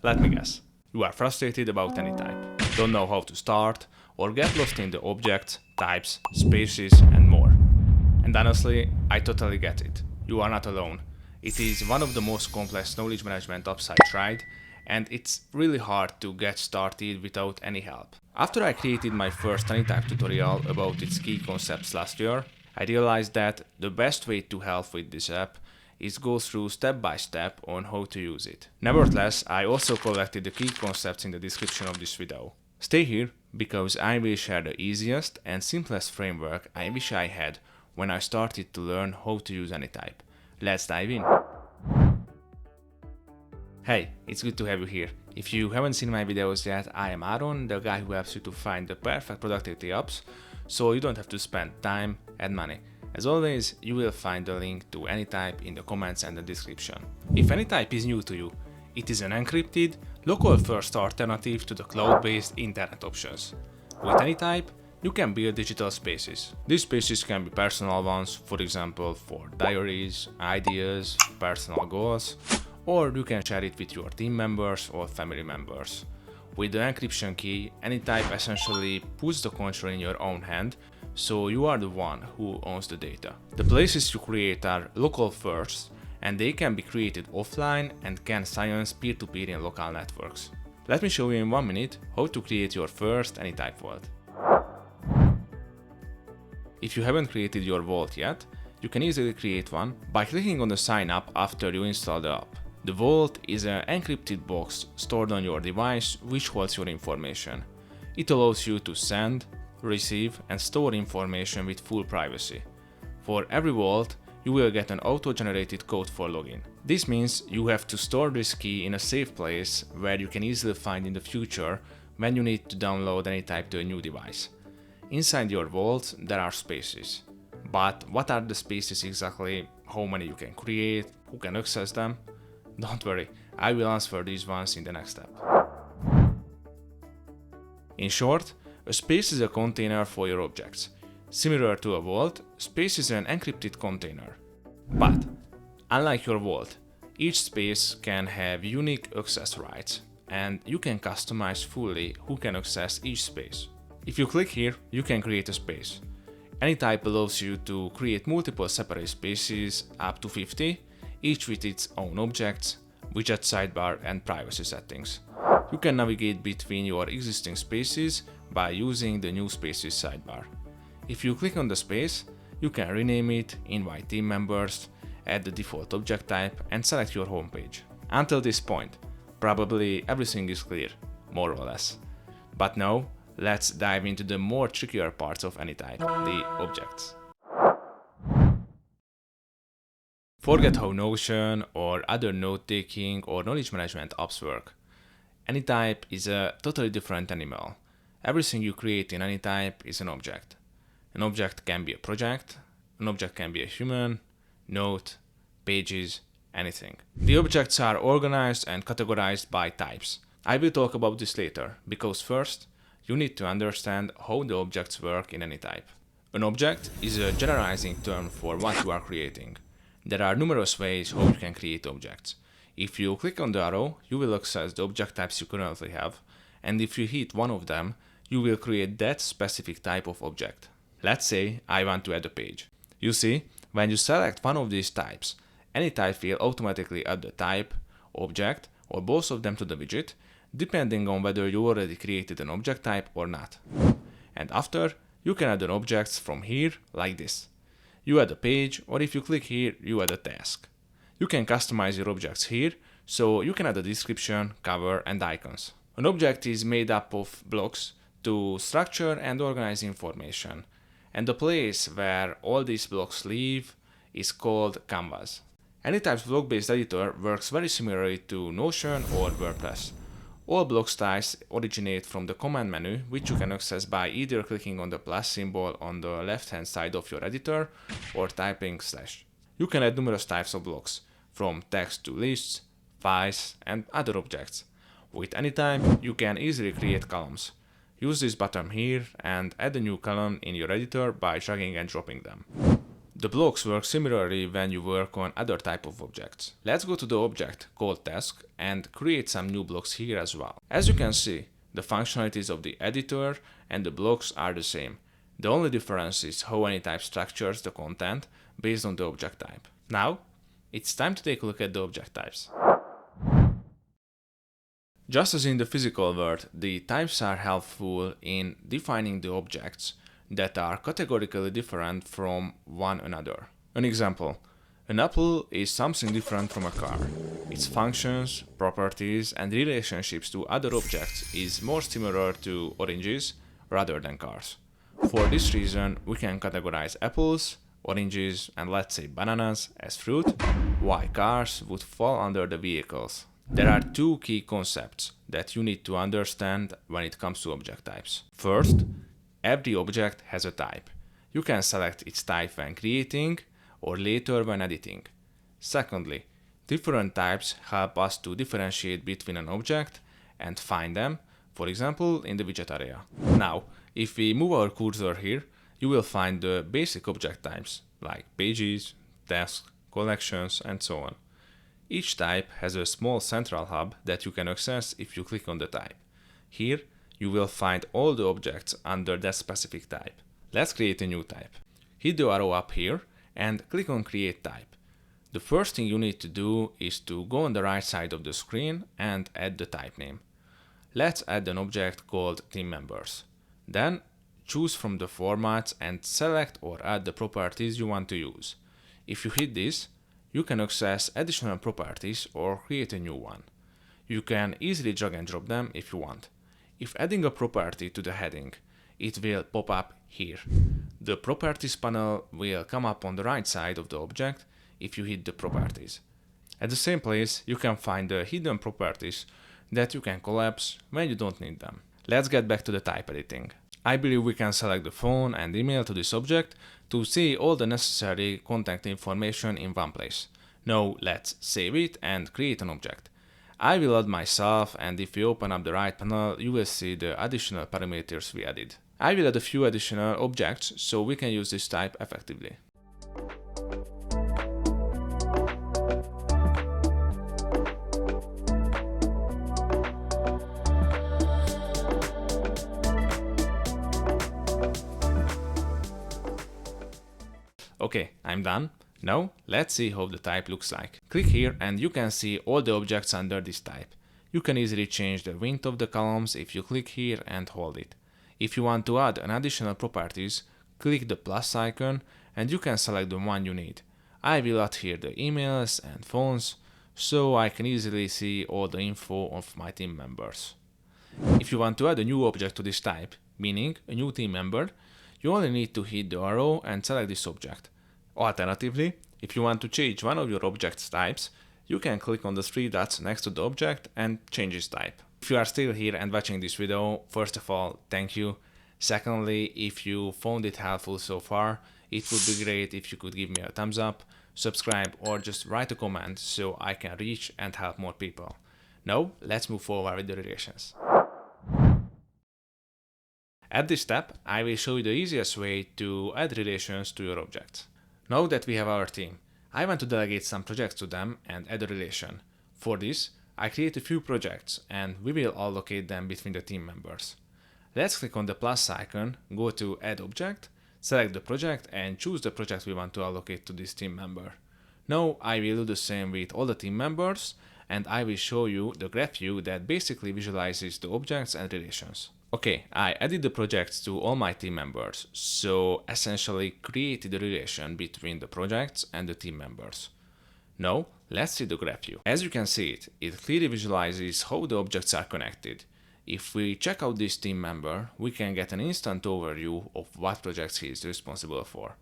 Let me guess. You are frustrated about Anytype, don't know how to start, or get lost in the objects, types, spaces, and more. And honestly, I totally get it. You are not alone. It is one of the most complex knowledge management apps I tried, and it's really hard to get started without any help. After I created my first Anytype tutorial about its key concepts last year, I realized that the best way to help with this app is go through step by step on how to use it. Nevertheless, I also collected the key concepts in the description of this video. Stay here because I will share the easiest and simplest framework I wish I had when I started to learn how to use Anytype. Let's dive in. Hey, it's good to have you here. If you haven't seen my videos yet, I am Aaron, the guy who helps you to find the perfect productivity apps, so you don't have to spend time and money. As always, you will find the link to Anytype in the comments and the description. If Anytype is new to you, it is an encrypted, local-first alternative to the cloud-based internet options. With Anytype, you can build digital spaces. These spaces can be personal ones, for example, for diaries, ideas, personal goals, or you can share it with your team members or family members. With the encryption key, Anytype essentially puts the control in your own hand, so you are the one who owns the data. The places you create are local first, and they can be created offline and can silence peer-to-peer in local networks. Let me show you in 1 minute how to create your first Anytype vault. If you haven't created your vault yet, you can easily create one by clicking on the sign up after you install the app. The vault is an encrypted box stored on your device which holds your information. It allows you to send, receive and store information with full privacy. For every vault, you will get an auto-generated code for login. This means you have to store this key in a safe place where you can easily find in the future when you need to download Anytype to a new device. Inside your vault, there are spaces. But what are the spaces exactly? How many you can create? Who can access them? Don't worry, I will answer these ones in the next step. In short, a space is a container for your objects. Similar to a vault, space is an encrypted container. But, unlike your vault, each space can have unique access rights, and you can customize fully who can access each space. If you click here, you can create a space. Anytype allows you to create multiple separate spaces, up to 50, each with its own objects, widget sidebar and privacy settings. You can navigate between your existing spaces by using the new spaces sidebar. If you click on the space, you can rename it, invite team members, add the default object type and select your homepage. Until this point, probably everything is clear, more or less. But now, let's dive into the more trickier parts of Anytype, the objects. Forget how Notion or other note-taking or knowledge management apps work. Anytype is a totally different animal. Everything you create in Anytype is an object. An object can be a project, an object can be a human, note, pages, anything. The objects are organized and categorized by types. I will talk about this later, because first, you need to understand how the objects work in Anytype. An object is a generalizing term for what you are creating. There are numerous ways how you can create objects. If you click on the arrow, you will access the object types you currently have, and if you hit one of them, you will create that specific type of object. Let's say I want to add a page. You see, when you select one of these types, Anytype will automatically add the type, object, or both of them to the widget, depending on whether you already created an object type or not. And after, you can add an objects from here like this. You add a page, or if you click here, you add a task. You can customize your objects here, so you can add a description, cover, and icons. An object is made up of blocks to structure and organize information, and the place where all these blocks live is called canvas. Anytype's block-based editor works very similarly to Notion or WordPress. All block styles originate from the command menu, which you can access by either clicking on the plus symbol on the left-hand side of your editor or typing /. You can add numerous types of blocks, from text to lists, files, and other objects. With Anytype, you can easily create columns. Use this button here and add a new column in your editor by dragging and dropping them. The blocks work similarly when you work on other type of objects. Let's go to the object called task and create some new blocks here as well. As you can see, the functionalities of the editor and the blocks are the same. The only difference is how Anytype structures the content based on the object type. Now, it's time to take a look at the object types. Just as in the physical world, the types are helpful in defining the objects that are categorically different from one another. An example, an apple is something different from a car. Its functions, properties, and relationships to other objects is more similar to oranges rather than cars. For this reason, we can categorize apples, oranges, and let's say bananas as fruit, while cars would fall under the vehicles. There are two key concepts that you need to understand when it comes to object types. First, every object has a type. You can select its type when creating or later when editing. Secondly, different types help us to differentiate between an object and find them, for example, in the widget area. Now, if we move our cursor here, you will find the basic object types like pages, tasks, collections, and so on. Each type has a small central hub that you can access if you click on the type. Here, you will find all the objects under that specific type. Let's create a new type. Hit the arrow up here and click on Create Type. The first thing you need to do is to go on the right side of the screen and add the type name. Let's add an object called Team Members. Then, choose from the formats and select or add the properties you want to use. If you hit this, you can access additional properties or create a new one. You can easily drag and drop them if you want. If adding a property to the heading, it will pop up here. The Properties panel will come up on the right side of the object if you hit the Properties. At the same place, you can find the hidden properties that you can collapse when you don't need them. Let's get back to the type editing. I believe we can select the phone and email to this object to see all the necessary contact information in one place. Now let's save it and create an object. I will add myself, and if you open up the right panel, you will see the additional parameters we added. I will add a few additional objects so we can use this type effectively. Okay, I'm done. Now, let's see how the type looks like. Click here and you can see all the objects under this type. You can easily change the width of the columns if you click here and hold it. If you want to add an additional properties, click the plus icon and you can select the one you need. I will add here the emails and phones, so I can easily see all the info of my team members. If you want to add a new object to this type, meaning a new team member, you only need to hit the arrow and select this object. Alternatively, if you want to change one of your object's types, you can click on the three dots next to the object and change its type. If you are still here and watching this video, first of all, thank you. Secondly, if you found it helpful so far, it would be great if you could give me a thumbs up, subscribe, or just write a comment so I can reach and help more people. Now, let's move forward with the relations. At this step, I will show you the easiest way to add relations to your objects. Now that we have our team, I want to delegate some projects to them and add a relation. For this, I create a few projects and we will allocate them between the team members. Let's click on the plus icon, go to Add Object, select the project and choose the project we want to allocate to this team member. Now I will do the same with all the team members and I will show you the graph view that basically visualizes the objects and relations. Okay, I added the projects to all my team members, so essentially created a relation between the projects and the team members. Now, let's see the graph view. As you can see it clearly visualizes how the objects are connected. If we check out this team member, we can get an instant overview of what projects he is responsible for.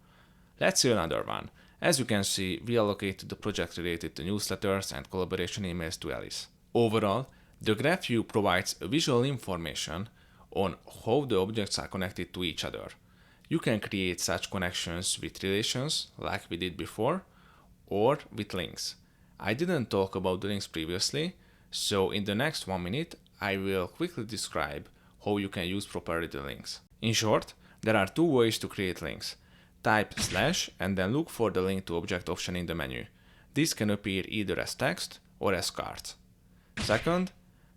Let's see another one. As you can see, we allocated the project related to newsletters and collaboration emails to Alice. Overall, the graph view provides visual information on how the objects are connected to each other. You can create such connections with relations, like we did before, or with links. I didn't talk about the links previously, so in the next 1 minute, I will quickly describe how you can use properly the links. In short, there are two ways to create links. type / and then look for the link to object option in the menu. This can appear either as text or as cards. Second,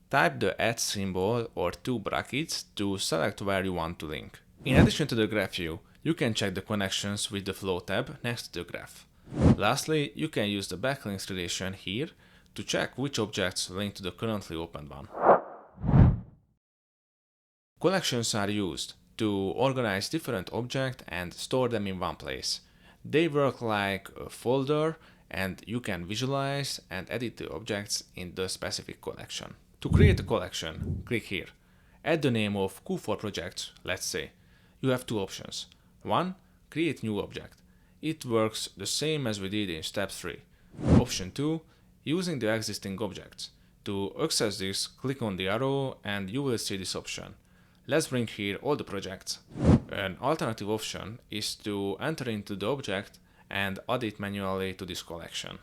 type the @ symbol or 2 brackets to select where you want to link. In addition to the graph view, you can check the connections with the Flow tab next to the graph. Lastly, you can use the backlinks relation here to check which objects link to the currently opened one. Collections are used to organize different objects and store them in one place. They work like a folder, and you can visualize and edit the objects in the specific collection. To create a collection, click here. Add the name of Q4 projects, let's say. You have two options. 1. Create new object. It works the same as we did in step 3. Option 2. Using the existing objects. To access this, click on the arrow and you will see this option. Let's bring here all the projects. An alternative option is to enter into the object and add it manually to this collection.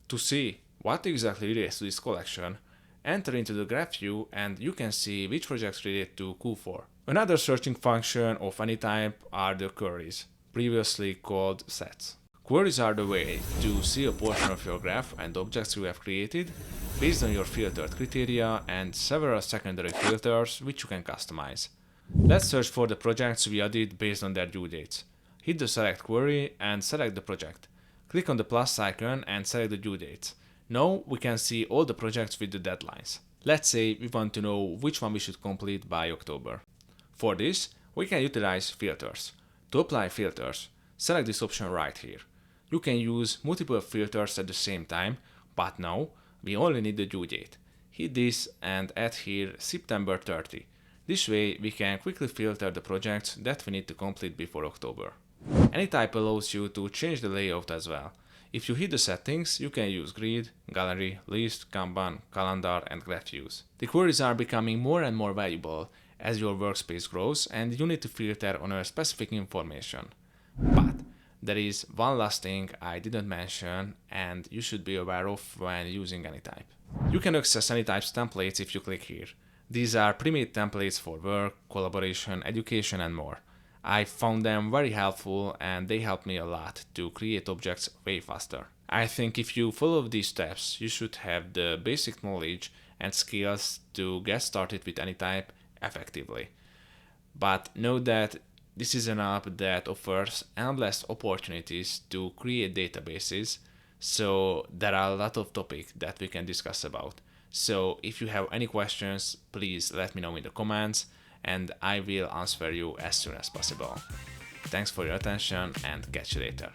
To see what exactly relates to this collection, enter into the graph view and you can see which projects relate to Q4. Another searching function of Anytype are the queries, previously called sets. Queries are the way to see a portion of your graph and objects you have created based on your filtered criteria and several secondary filters which you can customize. Let's search for the projects we added based on their due dates. Hit the select query and select the project. Click on the plus icon and select the due dates. Now we can see all the projects with the deadlines. Let's say we want to know which one we should complete by October. For this, we can utilize filters. To apply filters, select this option right here. You can use multiple filters at the same time, but now we only need the due date. Hit this and add here September 30. This way we can quickly filter the projects that we need to complete before October. Anytype allows you to change the layout as well. If you hit the settings, you can use grid, gallery, list, Kanban, calendar and graph views. The queries are becoming more and more valuable as your workspace grows and you need to filter on a specific information. But there is one last thing I didn't mention and you should be aware of when using Anytype. You can access Anytype's templates if you click here. These are pre-made templates for work, collaboration, education and more. I found them very helpful and they helped me a lot to create objects way faster. I think if you follow these steps, you should have the basic knowledge and skills to get started with Anytype effectively. But know that this is an app that offers endless opportunities to create databases, so there are a lot of topics that we can discuss about. So if you have any questions, please let me know in the comments and I will answer you as soon as possible. Thanks for your attention and catch you later.